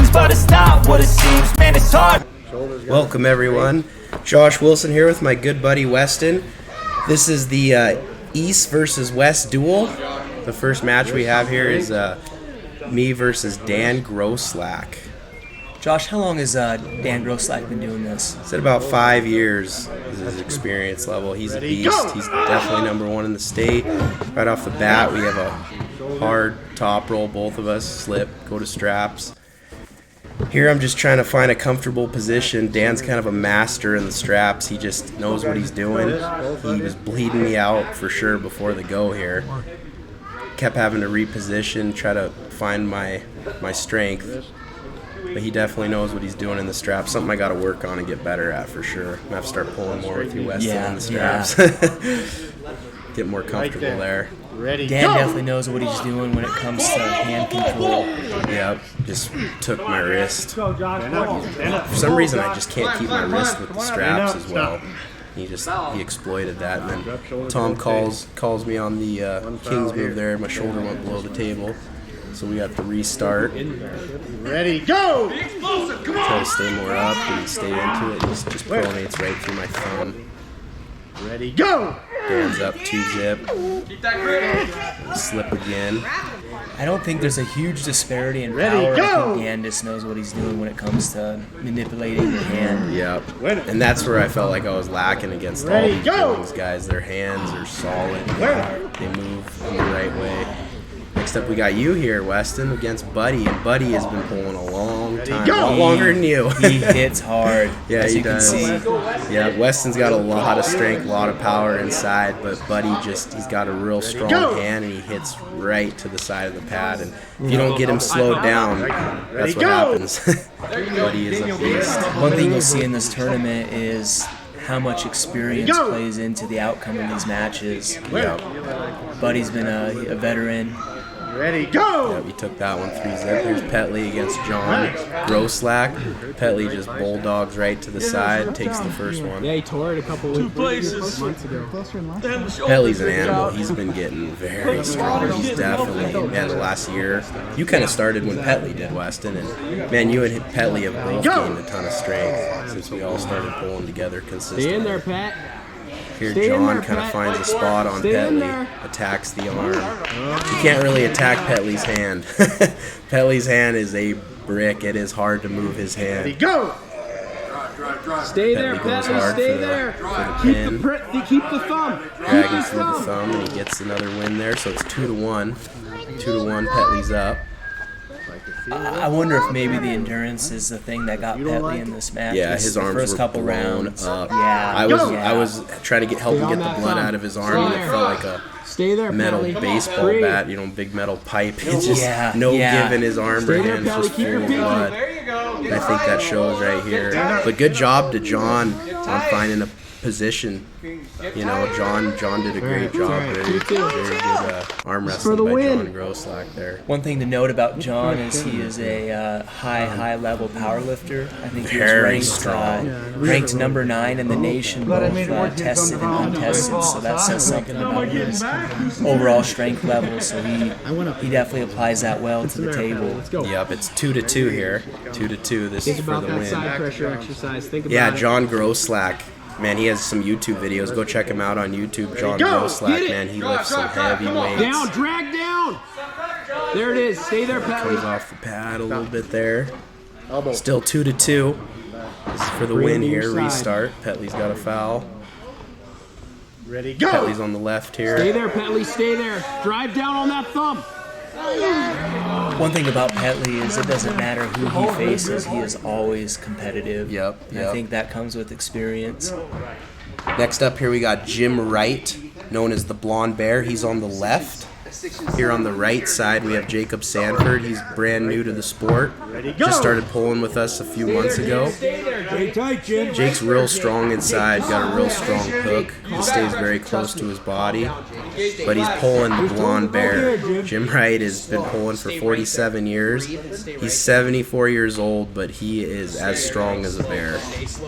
dreams, but it's not what it seems. Man, it's hard. Welcome everyone. Josh Wilson here with my good buddy Weston. This is the East versus West duel. The first match we have here is me versus Dan Grosslack. Josh, how long has Dan Grosslack been doing this? It's at about 5 years is his experience level. He's a beast. He's definitely #1 in the state. Right off the bat, we have a hard top roll, both of us, slip, go to straps. Here I'm just trying to find a comfortable position. Dan's kind of a master in the straps. He just knows what he's doing. He was bleeding me out for sure before the go here. Kept having to reposition, try to find my strength. But he definitely knows what he's doing in the straps. Something I got to work on and get better at for sure. I'm going to have to start pulling more with you, Weston, in the straps. Get more comfortable there. Dan definitely knows what he's doing when it comes to hand control. Yep, just took my wrist. For some reason, I just can't keep my wrist with the straps as well. He exploited that, and then Tom calls me on the King's move there. My shoulder went below the table, so we got the restart. Ready, go! Try to stay more up and stay into it. Just pronates right through my thumb. Ready, go! Dan's up 2-zip. Slip again. I don't think there's a huge disparity in power. I think Dan just knows what he's doing when it comes to manipulating the hand. Yep. And that's where I felt like I was lacking against all these Billings guys. Their hands are solid. They move in the right way. Next up, we got you here, Weston, against Buddy. And Buddy has been pulling a long time. A lot longer than you. He hits hard. Yeah, as he you does. Can see. Yeah, Weston's got a lot of strength, a lot of power inside, but Buddy he's got a real strong hand, and he hits right to the side of the pad. And if you don't get him slowed down, that's what happens. Buddy is a beast. One thing you'll see in this tournament is how much experience plays into the outcome of these matches. Yep. Buddy's been a veteran. Ready, go! Yep, he took that one 3-zip. Here's Petley against John Grosslack. Petley just bulldogs right to the side, takes the first one. Yeah, he tore it a couple months ago. Petley's an animal. He's been getting very strong. He's definitely, man, the last year. You kind of started when Petley did, Weston, and man, you and Petley have both gained a ton of strength since we all started pulling together consistently. Stay in there, Pat. Here John kind of finds a spot on Petley, attacks the arm. You can't really attack Petley's hand. Petley's hand is a brick. It is hard to move his hand. Go! Stay there, Petley, stay there. Keep the thumb. Dragging through the thumb, and he gets another win there, so it's 2-1. 2-1, Petley's up. I wonder if maybe the endurance is the thing that got Petley in this match. Yeah, his arms first were couple blown rounds. up. Yeah, I was trying to help him get the blood out of his arm, and it felt like a metal baseball bat, big metal pipe. It's just no give in his arm right hand. It's just full of blood. And I think that shows right here. But good job to John on finding a position. John did a great job. Very good arm wrestling by John Grosslack there. One thing to note about John is he is a high level power lifter. I think he Very was strong. ranked #9 in the nation, both tested and untested. So that says something about his overall strength level. So he definitely applies that well to the table. Yep, it's 2-2 here. 2-2. This is for the win. Side pressure exercise. Think about Yeah, John Grosslack. Man, he has some YouTube videos. Go check him out on YouTube. John Grosslack, man, he lifts some heavy weights. Down, drag down. There it is. Stay there, Petley. Comes off the pad a little bit there. Still 2-2. This is for the win here. Restart. Petley's got a foul. Ready, go! Petley's on the left here. Stay there, Petley. Stay there. Drive down on that thumb. One thing about Petley is it doesn't matter who he faces, he is always competitive. Yep. I think that comes with experience. Next up here we got Jim Wright, known as the Blonde Bear. He's on the left. Here on the right side we have Jacob Sanford. He's brand new to the sport. Just started pulling with us a few months ago. Jake's real strong inside, got a real strong hook. He stays very close to his body. but he's pulling the blonde bear. Jim Wright has been pulling for 47 years. He's 74 years old, but he is as strong as a bear.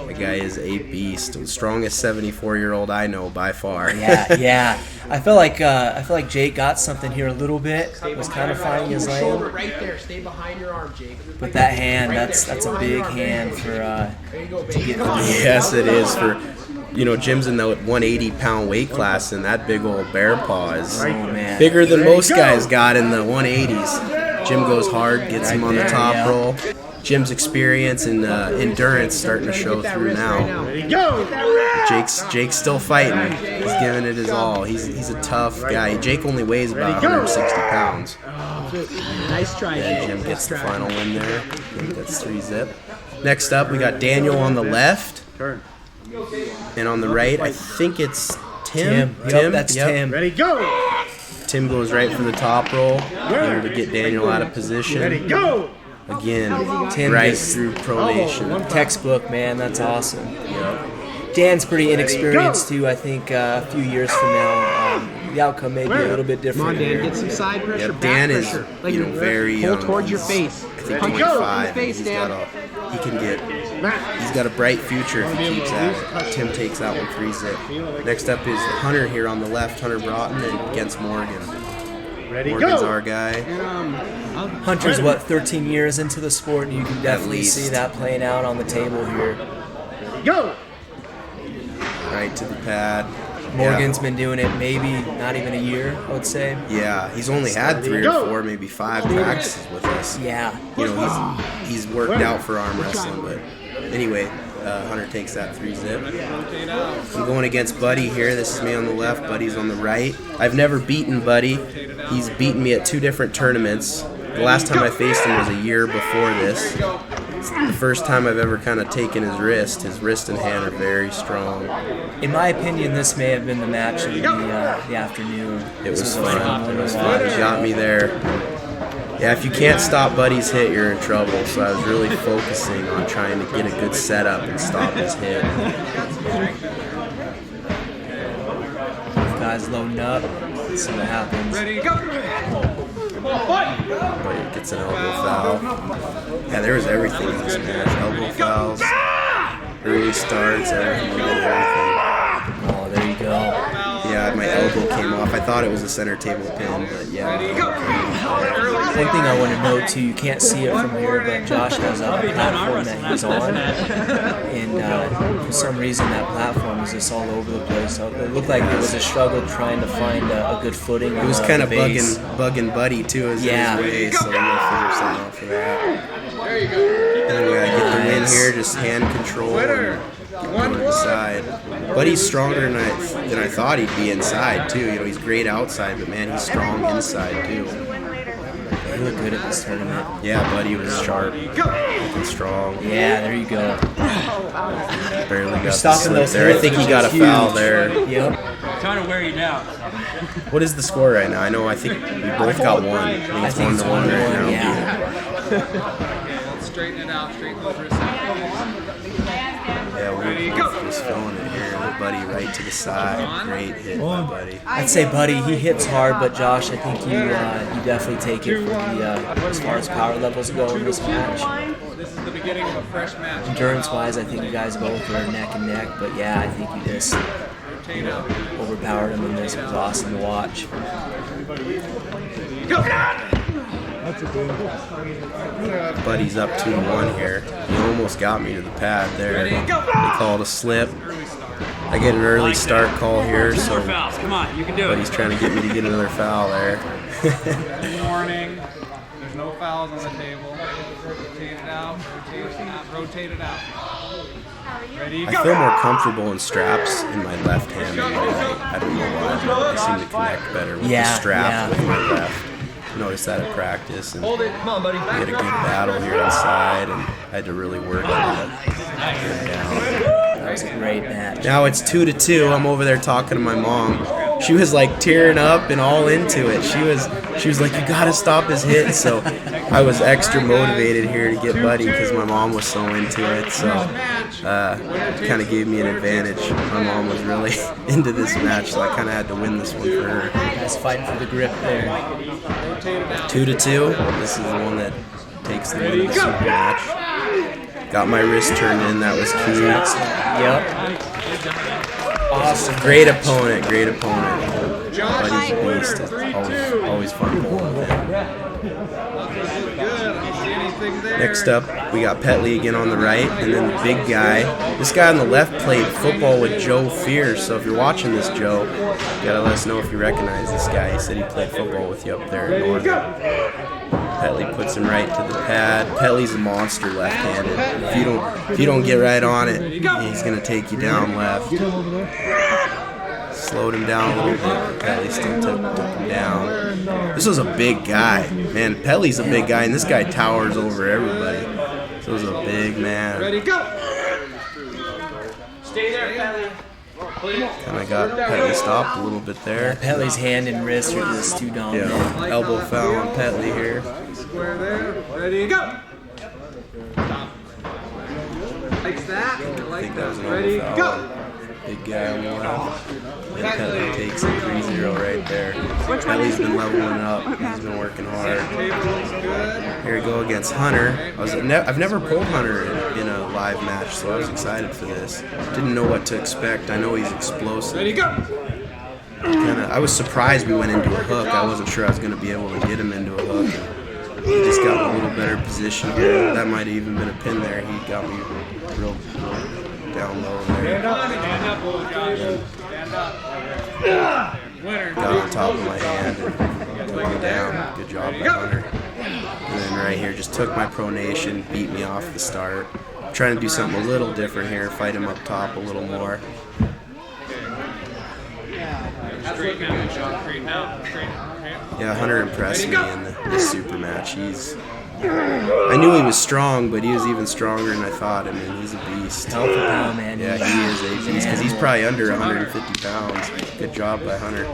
The guy is a beast. The strongest 74-year-old I know by far. Yeah. I feel like Jake got something here a little bit. Was kind of finding his lane. But that hand, that's a big hand for to get on. Yes, it is for. Jim's in the 180-pound weight class, and that big old bear paw is bigger than most guys got in the 180s. Jim goes hard, gets him on the top roll. Jim's experience and endurance starting to show through now. Jake's still fighting. He's giving it his all. He's a tough guy. Jake only weighs about 160 pounds. Nice try. And Jim gets the final win there. Jim gets 3-zip. Next up, we got Daniel on the left. And on the right, I think it's Tim. Yep, that's Tim. Ready, go! Tim goes right for the top roll, able to get Daniel out of position. Ready, go! Again, Tim right just- through pronation. Textbook, man. That's awesome. Dan's pretty inexperienced too. I think a few years from now, the outcome may be a little bit different. Come on, Dan, get some side pressure. Yep, back Dan is, pressure. Like, very pull young. towards your He's, face. I think Punch 25. in the face, He's Dan. got a bright future if he keeps at it. Tim takes that one 3-zip. Next up is Hunter here on the left, Hunter Broughton, and against Morgan. Ready, Morgan's go! our guy. Hunter's 13 years into the sport, and you can definitely least. see that playing out on the table here. Go! Right to the pad. Morgan's been doing it maybe not even a year, I would say. Yeah, he's only had 3 or 4, maybe 5 practices with us. Yeah. He's worked out for arm wrestling, but anyway, Hunter takes that 3-zip. I'm going against Buddy here. This is me on the left. Buddy's on the right. I've never beaten Buddy. He's beaten me at 2 different tournaments. The last time I faced him was a year before this. It's the first time I've ever kind of taken his wrist. His wrist and hand are very strong. In my opinion, this may have been the match of the afternoon. It was a fun. It was fun. He got me there. Yeah, if you can't stop Buddy's hit, you're in trouble. So I was really focusing on trying to get a good setup and stop his hit. Guys loading up. Let's see what happens. Ready, go! Buddy gets an elbow foul. Yeah, there was everything in this match. Elbow fouls, early starts, everything. Oh, there you go. Yeah, my elbow came off. I thought it was a center table pin, but yeah. One thing I want to note too, you can't see it from here, but Josh has a platform that he's on, and for some reason that platform is just all over the place. So it looked like it was a struggle trying to find a good footing. It was kind of bugging Buddy too as his way, so I'm gonna figure something out for that. Anyway, I get the win here, just hand control and going to the side. Buddy's stronger than I thought he'd be inside too. He's great outside, but man, he's strong inside too. He looked good at this tournament. Yeah, Buddy was sharp and strong. Yeah, there you go. Barely got the stopping slip those there. I hits, think he which got a is foul huge. there. Yep. Trying to wear you down. What is the score right now? I think we both got 1. I think it's 1-1 right now. Yeah. Straighten it out. Straighten those wrists out. Yeah, we're just filling it here. Buddy right to the side. Great hit by Buddy. I'd say Buddy, he hits hard, but Josh, I think you definitely take it for as far as power levels go in this match. This is the beginning of a fresh match. Endurance-wise, I think you guys both are neck and neck, but yeah, I think you just overpowered him, and this was awesome to watch. Buddy's up 2-1 here. He almost got me to the pad there. They called a slip. I get an early start call here, so Come on, you can do Buddy's trying to get me to get another foul there. Warning. There's no fouls on the table. Rotate it out. Rotate it out. Rotate it out. Ready, I go! feel more comfortable in straps in my left hand than my right. I don't know why. I seem to connect better with the strap with my left. Noticed that at practice, and we had a good battle here inside, and I had to really work to get down. That was a great match. Now it's 2-2. I'm over there talking to my mom. She was like tearing up and all into it. She was like, "You gotta stop his hit." So I was extra motivated here to get Buddy because my mom was so into it, so kind of gave me an advantage. My mom was really into this match, so I kind of had to win this one for her. Guys fighting for the grip there. 2-2. This is the one that takes the win of the super match. Got my wrist turned in. That was key. Yep. Awesome. Great opponent. Great opponent. Buddy's a beast. It's always fun pulling with him. Next up, we got Petley again on the right, and then the big guy. This guy on the left played football with Joe Fierce, so if you're watching this, Joe, you gotta let us know if you recognize this guy. He said he played football with you up there in Northern. Petley puts him right to the pad. Petley's a monster left-handed. If you don't get right on it, he's gonna take you down left. Slowed him down a little bit, but Petley still took him down. This was a big guy. Man, Petley's a big guy, and this guy towers over everybody. So it was a big man. Ready, go! Stay there, Petley. Kind of got Petley stopped a little bit there. Petley's hand and wrist are just too dominant. Yeah, elbow foul on Petley here. Square there. Ready, go! Like that. I Like think that was an Ready, elbow go! foul. Big guy on the left. And Petley takes a 3-0 right there. Petley's been leveling up. He's been working hard. Here we go against Hunter. I've never pulled Hunter in a live match, so I was excited for this. Didn't know what to expect. I know he's explosive. Ready, go! I was surprised we went into a hook. I wasn't sure I was going to be able to get him into a hook. He just got in a little better position here. That might have even been a pin there. He got me real down low there. Got on top of my hand and took me down. Good job by Hunter. And then right here, just took my pronation, beat me off the start. I'm trying to do something a little different here, fight him up top a little more. Yeah, Hunter impressed me in the super match. I knew he was strong, but he was even stronger than I thought. I mean, he's a beast. Pound for pound, man. Yeah, he is a beast because he's probably under 150 pounds. Good job by Hunter.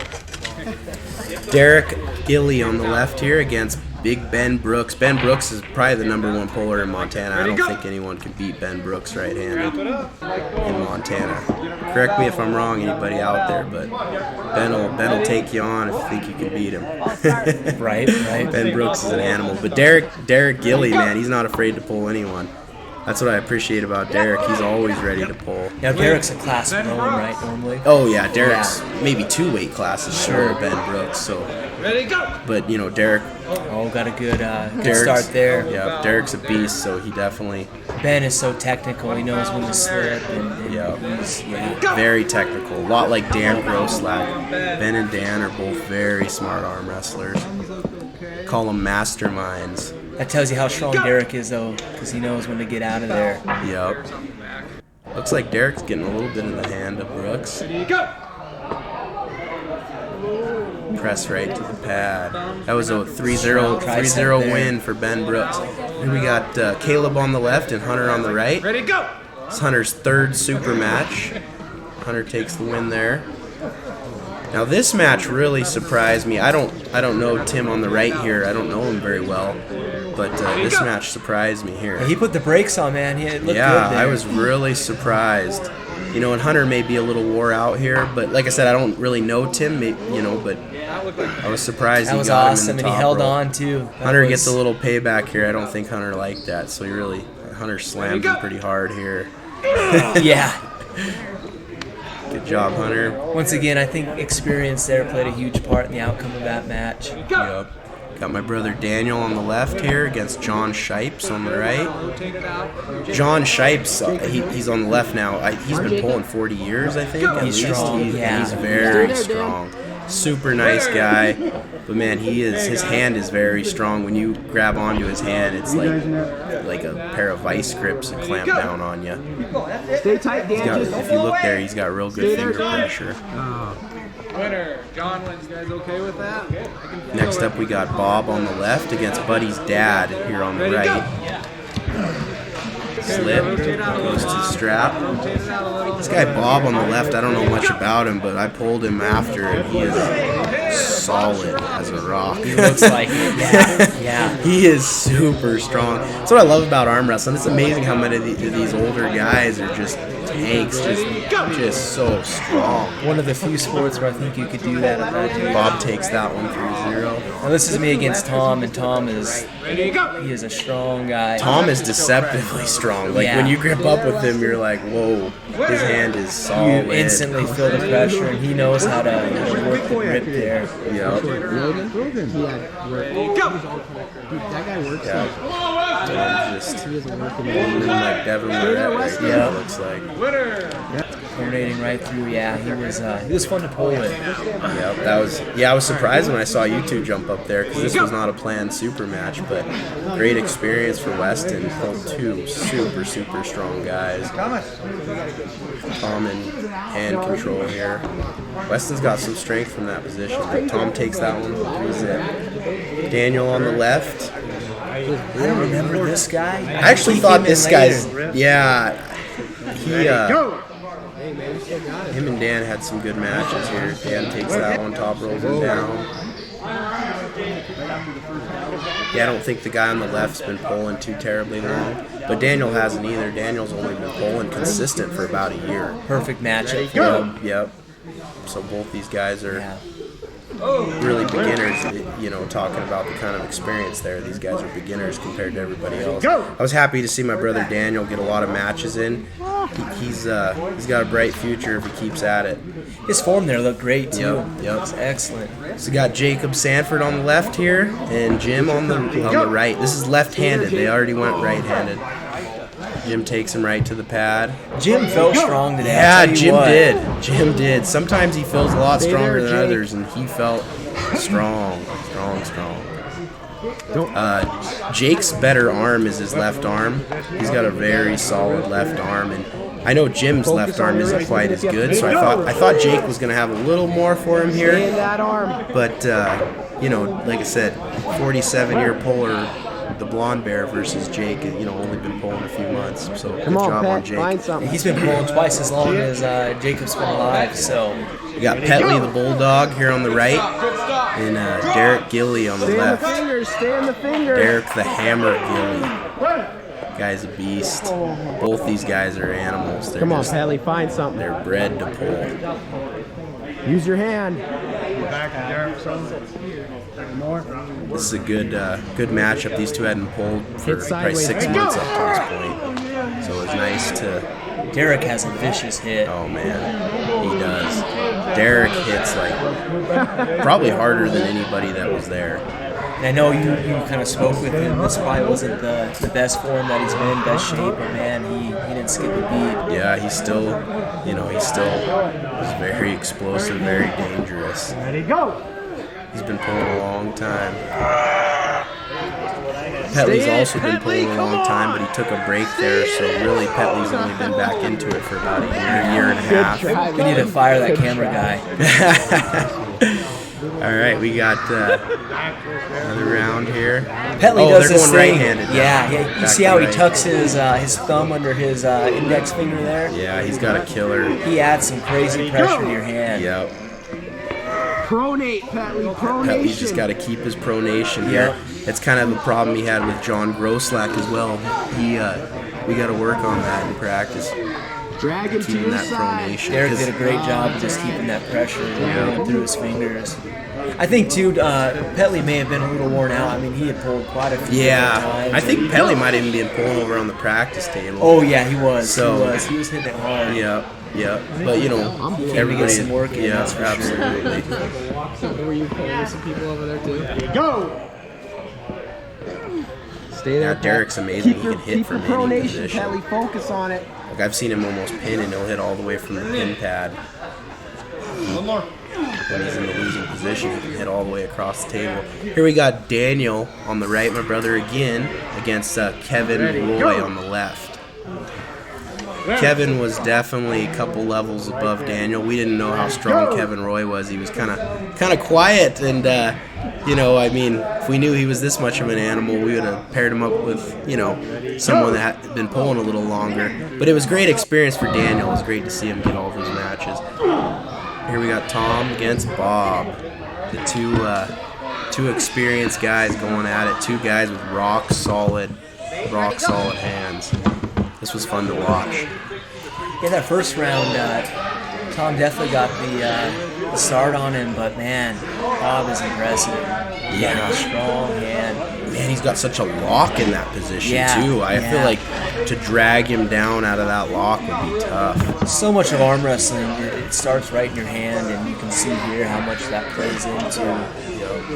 Derek Gilly on the left here against Big Ben Brooks. Ben Brooks is probably the #1 puller in Montana. I don't think anyone can beat Ben Brooks right-handed in Montana. Correct me if I'm wrong, anybody out there, but Ben will take you on if you think you can beat him. Right. Ben Brooks is an animal, but Derek Gilly, man, he's not afraid to pull anyone. That's what I appreciate about Derek. He's always ready to pull. Now Derek's a class below him, right? Normally. Oh yeah, Derek's maybe 2 weight classes short of Ben Brooks. So, but you know, Derek. Oh, got a good start there. Yeah, Derek's a beast, so he definitely. Ben is so technical. He knows when to slip. And Yeah. he's Very technical. A lot like Dan Groslag. Ben and Dan are both very smart arm wrestlers. Call them masterminds. That tells you how strong Derek is, though, because he knows when to get out of there. Yep. Looks like Derek's getting a little bit in the hand of Brooks. Press right to the pad. That was a 3-0 win for Ben Brooks. And we got Caleb on the left and Hunter on the right. Ready, go! It's Hunter's 3rd super match. Hunter takes the win there. Now this match really surprised me. I don't know Tim on the right here. I don't know him very well, but this match surprised me here. He put the brakes on, man. He looked good there. I was really surprised. You know, and Hunter may be a little wore out here, but like I said, I don't really know Tim. You know, but I was surprised That he was got awesome, him in the and he top held rope. on too. Hunter gets a little payback here. I don't think Hunter liked that, so Hunter slammed him pretty hard here. Yeah. Good job, Hunter. Once again, I think experience there played a huge part in the outcome of that match. Yep. Got my brother Daniel on the left here against John Shipes on the right. John Shipes, he's on the left now. He's been pulling 40 years, I think. He's strong. He's very strong. Super nice guy. But man, his hand is very strong. When you grab onto his hand, it's like a pair of vice grips that clamp down on you. Stay tight, Dan. If you look there, he's got real good finger pressure. Winner. John wins. You guys okay with that? Next up, we got Bob on the left against Buddy's dad here on the right. Slip, goes to strap. This guy Bob on the left, I don't know much about him, but I pulled him after, and he is solid as a rock. He looks like it. Yeah. He is super strong. That's what I love about arm wrestling. It's amazing how many of these older guys are just tanks, just so strong. One of the few sports where I think you could do that at that age. Bob takes that one 3-0. Now this is me against Tom, and Tom is a strong guy. Tom is deceptively strong. Like when you grip up with him, you're like, whoa, his hand is solid. You instantly feel the pressure, and he knows how to work the grip there. Yep. Logan? Dude, that guy works like... Just He doesn't work in like Devon right Yeah. looks like. Tornadoing right through. Yeah, he was fun to pull with. Yep, that was. Yeah, I was surprised when I saw you two jump up there because this was not a planned super match, but great experience for Weston. Pulled two super strong guys. Tom in hand control here. Weston's got some strength from that position, but Tom takes that one. Who's it? Daniel on the left. I don't remember this guy. I actually thought this guy's. Yeah, him and Dan had some good matches here. Dan takes that one, top rolls him down. Yeah, I don't think the guy on the left's been pulling too terribly long, but Daniel hasn't either. Daniel's only been pulling consistent for about a year. Perfect matchup for him. Yep. So both these guys are really beginners, talking about the kind of experience there. These guys are beginners compared to everybody else. I was happy to see my brother Daniel get a lot of matches in. He's got a bright future if he keeps at it. His form there looked great too. Yep. It's excellent. So we got Jacob Sanford on the left here and Jim on the right. This is left-handed. They already went right-handed. Jim takes him right to the pad. Jim felt strong today. Yeah, Jim did. Sometimes he feels a lot stronger than others, and he felt strong. Jake's better arm is his left arm. He's got a very solid left arm, and I know Jim's left arm isn't quite as good, so I thought Jake was going to have a little more for him here. But like I said, 47-year puller. The blonde bear versus Jake, only been pulling a few months. So good job on Jake. He's been pulling twice as long as Jacob's been alive. So we got Petley the Bulldog here on the right, and Derek Gilly on the left. Derek the Hammer Gilly. Guy's a beast. Both these guys are animals. They're Petley, find something. They're bred to pull. Use your hand. This is a good matchup. These two hadn't pulled for probably 6 months up to this point, so it was nice to. Derek has a vicious hit. Oh man, he does. Derek hits like probably harder than anybody that was there. And I know you kind of spoke with him. This probably wasn't the best form that he's been in, best shape, but man, he didn't skip a beat. Yeah, he still is very explosive, very dangerous. Ready, go. He's been pulling a long time. Petley's also been pulling a long time, but he took a break there, so really Petley's only been back into it for about a year and a half. We need to fire that camera guy. All right, we got another round here. Petley does this thing. Right-handed. Yeah. You see how he tucks his thumb under his index finger there? Yeah, he's got a killer. He adds some crazy pressure to your hand. Yep. Pronate, Petley, pronation. Petley's just got to keep his pronation here. It's kind of the problem he had with John Groslack as well. We got to work on that in practice. Drag him to keeping your that side. pronation. Derek did a great job of just keeping that pressure going through his fingers. I think, too, Petley may have been a little worn out. I mean, he had pulled quite a few times. I think Petley might even been pulling over on the practice table. Oh, yeah, he was. So, he was hitting it hard. Yeah. But, everybody get some work in, that's for absolutely. Were you pulling some people over there, too? Go! Stay there, Derek's amazing. He can hit from any position. Petley, focus on it. Like I've seen him almost pin, and he'll hit all the way from the pin pad. When he's in the losing position, he can hit all the way across the table. Here we got Daniel on the right, my brother again, against Kevin Roy on the left. Kevin was definitely a couple levels above Daniel. We didn't know how strong Kevin Roy was. He was kind of quiet, and if we knew he was this much of an animal, we would have paired him up with someone that had been pulling a little longer. But it was a great experience for Daniel. It was great to see him get all of his matches. Here we got Tom against Bob. the two experienced guys going at it. Two guys with rock solid hands. This was fun to watch. Yeah, that first round, Tom definitely got the start on him, but man, Bob is impressive. Yeah, strong hand. Man, he's got such a lock in that position too. I feel like to drag him down out of that lock would be tough. So much of arm wrestling, it starts right in your hand, and you can see here how much that plays into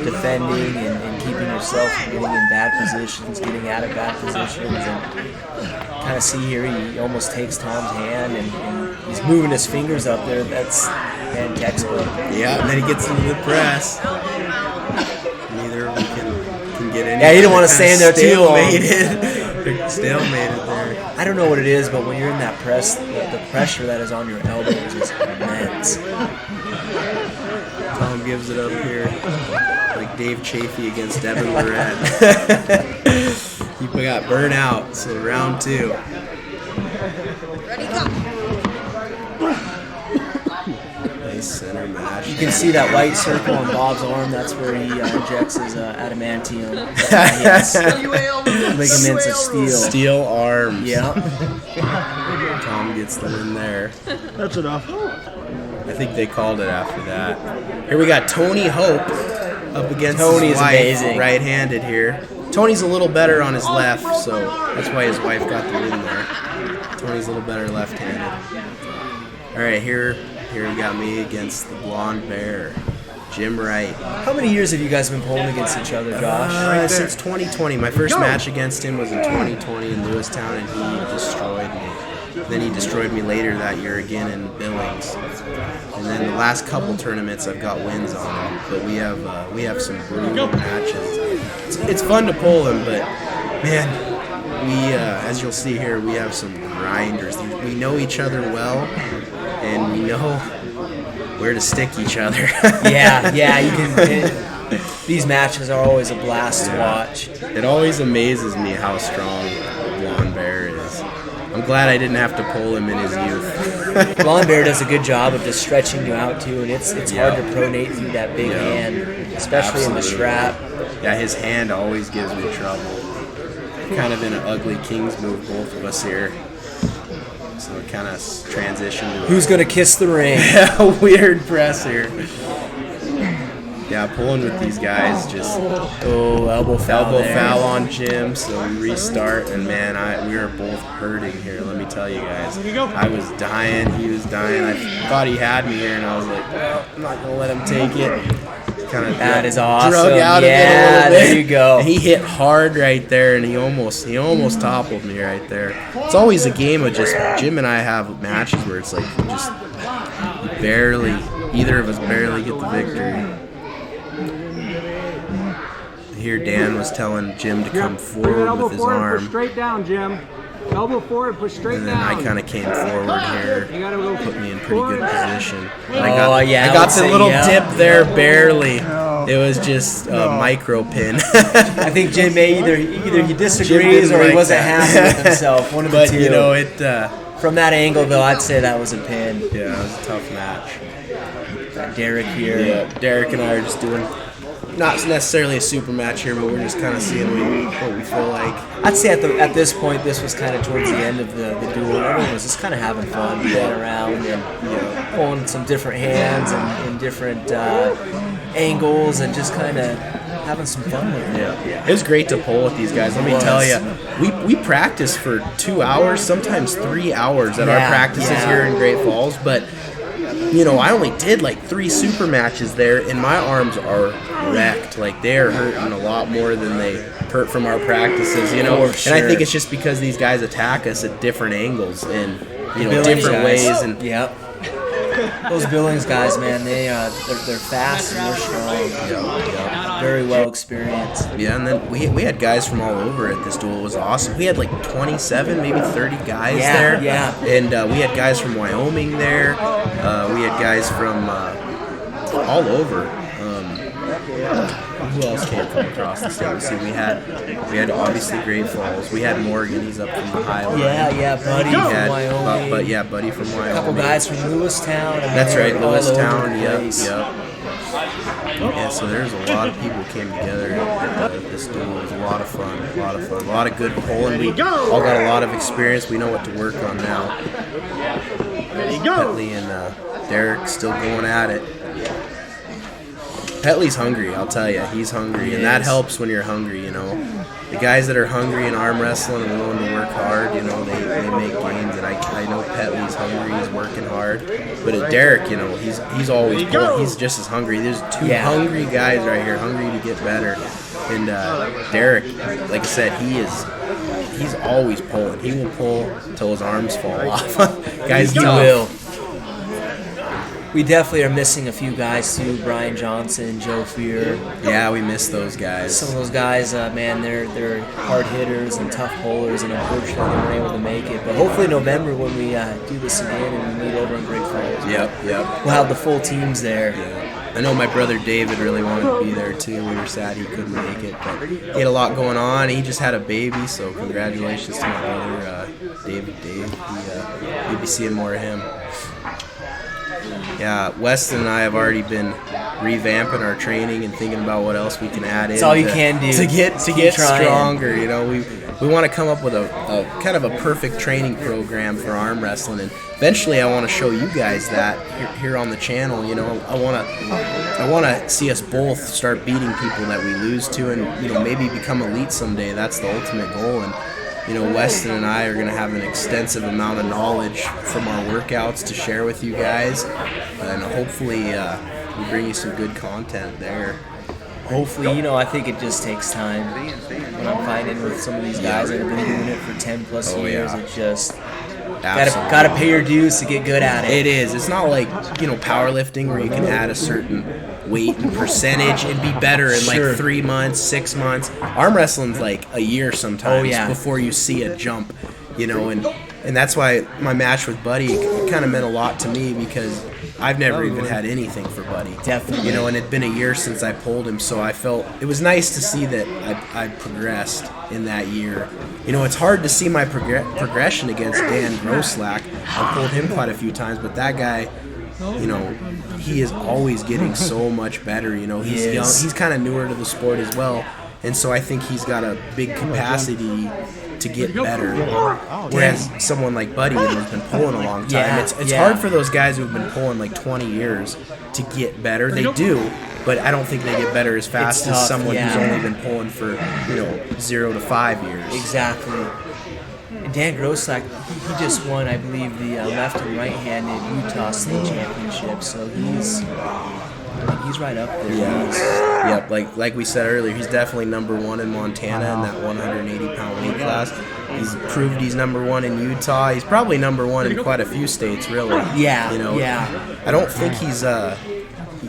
defending and keeping yourself from getting in bad positions, getting out of bad positions, and kind of see here he almost takes Tom's hand and he's moving his fingers up there. That's hand textbook. Yeah, and then he gets into the press. Neither of them can get any. Yeah, he didn't want to stand there too long. Stalemated there. I don't know what it is, but when you're in that press, the pressure that is on your elbows is immense. Tom gives it up here, like Dave Chafee against Devon. He got burnt out, so round 2. Ready, go. Nice center match. You can see that white circle on Bob's arm. That's where he injects his adamantium. Ligaments of steel. Steel arms. Yeah. Tom gets the win there. That's enough. I think they called it after that. Here we got Tony Hope up against Tony's his wife, amazing. right-handed here. Tony's a little better on his left, so that's why his wife got the win there. Tony's a little better left-handed. All right, here we got me against the blonde bear, Jim Wright. How many years have you guys been pulling against each other, Josh? Since 2020. My first match against him was in 2020 in Lewistown, and he destroyed me. Then he destroyed me later that year again in Billings. And then the last couple tournaments I've got wins on him, but we have some brutal matches. It's fun to pull him, but man, we as you'll see here, we have some grinders. We know each other well, and we know where to stick each other. yeah, you can. These matches are always a blast to watch. It always amazes me how strong Blonde Bear is. I'm glad I didn't have to pull him in his youth. Blonde Bear does a good job of just stretching you out too, and it's hard to pronate through that big hand, especially in the strap. Yeah, his hand always gives me trouble. Kind of in an ugly King's move, both of us here. So it kind of transitioned to Who's gonna kiss the ring? a weird press here. Yeah, pulling with these guys just elbow foul on Jim, so we restart, and man, we were both hurting here. Let me tell you guys, I was dying, he was dying. I thought he had me here, and I was like, well, I'm not gonna let him take it. Kind of that is awesome. Drug out of it a little bit. There you go. And he hit hard right there, and he almost toppled me right there. It's always a game of just Jim and I have matches where it's like either of us barely get the victory. Here Dan was telling Jim to come forward with his arm. Push straight down, Jim. Elbow forward, push straight down. And then I kind of came forward here, put me in pretty good position. I I got the little dip there barely. It was just a micro pin. I think Jim either he disagrees or he wasn't happy with himself. One of the two. You know, from that angle though, I'd say that was a pin. Yeah, it was a tough match. Got Derek here. Yeah, Derek and I are just doing not necessarily a super match here, but we're just kind of seeing what we feel like. I'd say at this point, this was kind of towards the end of the duel. Everyone was just kind of having fun, going around and pulling some different hands and in different angles, and just kind of having some fun with it. Yeah. It was great to pull with these guys. Let me tell you, we practiced for 2 hours, sometimes 3 hours at our practices here in Great Falls, but I only did like 3 super matches there, and my arms are wrecked. Like, they are hurting a lot more than they hurt from our practices, And I think it's just because these guys attack us at different angles and, different ways. And those Billings guys, man, they're fast and they're strong. Very well experienced. Yeah, and then we had guys from all over at this duel. It was awesome. We had like 27, maybe 30 guys there. Yeah. And we had guys from Wyoming there. We had guys from all over. Who else came from across the state? Let's see, we had obviously Great Falls. We had Morgan. He's up from the Highland. Yeah, Buddy from Wyoming. Buddy from Wyoming. A couple guys from Lewistown. That's right, Lewistown. Yep. Yeah, so there's a lot of people came together at this duel. It was a lot of fun, a lot of good pulling. We all got a lot of experience. We know what to work on now. Petley and Derek still going at it. Petley's hungry, I'll tell you. He's hungry, and that helps when you're hungry, you know. The guys that are hungry in arm wrestling and willing to work hard, you know, they make gains. And I know Petley's hungry, he's working hard. But at Derek, you know, he's always pulling. He's just as hungry. There's two hungry guys right here, hungry to get better. And Derek, like I said, he's always pulling. He will pull till his arms fall off. Guys, he will. We definitely are missing a few guys too. Brian Johnson, Joe Fear. Yeah, we miss those guys. Some of those guys, man, they're hard hitters and tough pullers, and unfortunately they weren't able to make it. But hopefully November when we do this again and we meet over in Great Falls. Yep. We'll have the full teams there. Yeah. I know my brother David really wanted to be there too. We were sad he couldn't make it, but he had a lot going on. He just had a baby, so congratulations to my brother David. You'll be seeing more of him. Yeah, Weston and I have already been revamping our training and thinking about what else we can add in. That's all you can do to get stronger. You know, we want to come up with a kind of a perfect training program for arm wrestling, and eventually I want to show you guys that here on the channel. You know, I want to see us both start beating people that we lose to, and you know, maybe become elite someday. That's the ultimate goal. And you know, Weston and I are going to have an extensive amount of knowledge from our workouts to share with you guys, and hopefully we bring you some good content there. Hopefully, you know, I think it just takes time. When I'm fighting with some of these guys that have been doing it for 10 plus years, it just gotta pay your dues to get good at it. It is. It's not like, you know, powerlifting where you can add a certain weight and percentage and be better in like 3 months, 6 months. Arm wrestling's like a year sometimes before you see a jump, you know, and that's why my match with Buddy kind of meant a lot to me, because I've never even had anything for Buddy. Definitely. You know, and it'd been a year since I pulled him, so I felt it was nice to see that I progressed in that year. You know, it's hard to see my progression against Dan Groslack. I pulled him quite a few times, but that guy, you know, he is always getting so much better. You know, he's young, he's kind of newer to the sport as well, and so I think he's got a big capacity to get better. Whereas someone like Buddy who's been pulling a long time, it's hard for those guys who've been pulling like 20 years to get better. They do, but I don't think they get better as fast as someone who's only been pulling for, you know, 0 to 5 years. Exactly. And Dan Groslack, he just won, I believe, the left and right-handed Utah State Championship, so he's right up there. Yeah. Yep. Like we said earlier, he's definitely number one in Montana in that 180-pound weight class. He's proved he's number one in Utah. He's probably number one in quite a few states, really. Yeah. You know. Yeah. I don't think he's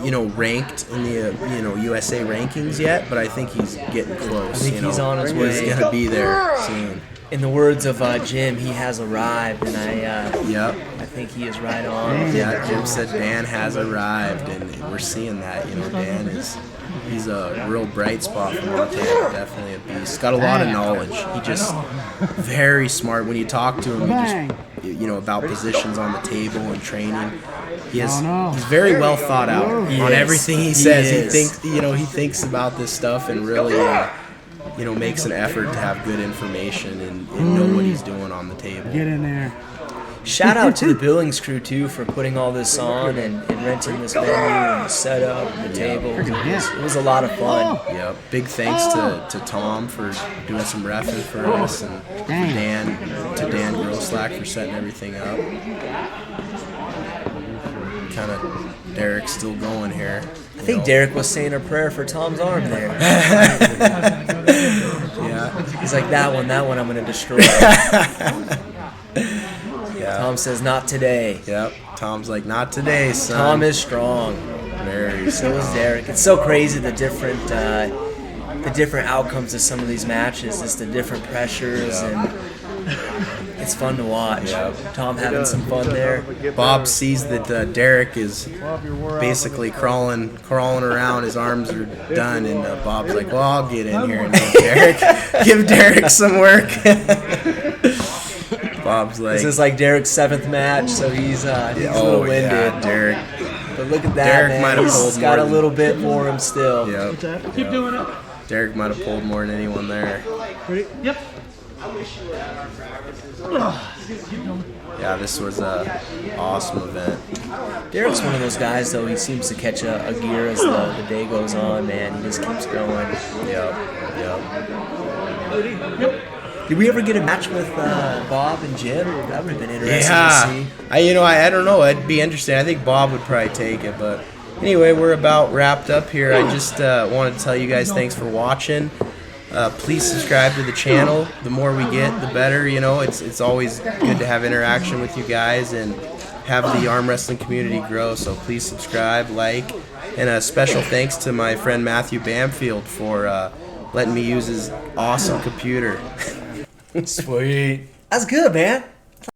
you know, ranked in the you know, USA rankings yet, but I think he's getting close. I think he's on his way. He's gonna be there soon. In the words of Jim, he has arrived, and I think he is right on. Yeah, Jim said Dan has arrived, and we're seeing that. You know, Dan he's a real bright spot for Montana, definitely a beast. Got a lot of knowledge. He just very smart. When you talk to him, he just, you know, about positions on the table and training. He's very well thought out on everything he says. He thinks about this stuff and really you know, makes an effort to have good information and know what he's doing on the table. Get in there. Shout out to the Billings crew too for putting all this on and renting this venue and the setup and the table. It was a lot of fun. Yeah, big thanks to Tom for doing some reffing for us, and Dan Groslack for setting everything up. Kind of Derek's still going here. I think Derek was saying a prayer for Tom's arm there. Yeah. He's like, that one I'm going to destroy. Yeah. Tom says, not today. Yep. Tom's like, not today, son. Tom is strong. Very So is Derek. It's so crazy the different outcomes of some of these matches. It's the different pressures, and it's fun to watch. Yep. Tom having some fun there. Bob sees that Derek is basically crawling around. His arms are done, and Bob's like, well, I'll get in here and give Derek some work. Bob's like, this is like Derek's 7th match, so he's a little winded. Yeah, Derek. But look at that, Derek man. might have He's pulled got a more little bit for him still. Yep. Keep doing it. Derek might have pulled more than anyone there. Ready? Yep. Yeah, this was a awesome event. Derek's one of those guys, though. He seems to catch a gear as the day goes on, man. He just keeps going. Yep. Did we ever get a match with Bob and Jim? That would have been interesting to see. I don't know. It'd be interesting. I think Bob would probably take it, but anyway, we're about wrapped up here. I just wanted to tell you guys thanks for watching. Please subscribe to the channel. The more we get, the better. You know, it's always good to have interaction with you guys and have the arm wrestling community grow. So please subscribe, like, and a special thanks to my friend Matthew Bamfield for letting me use his awesome computer. Sweet. That's good, man.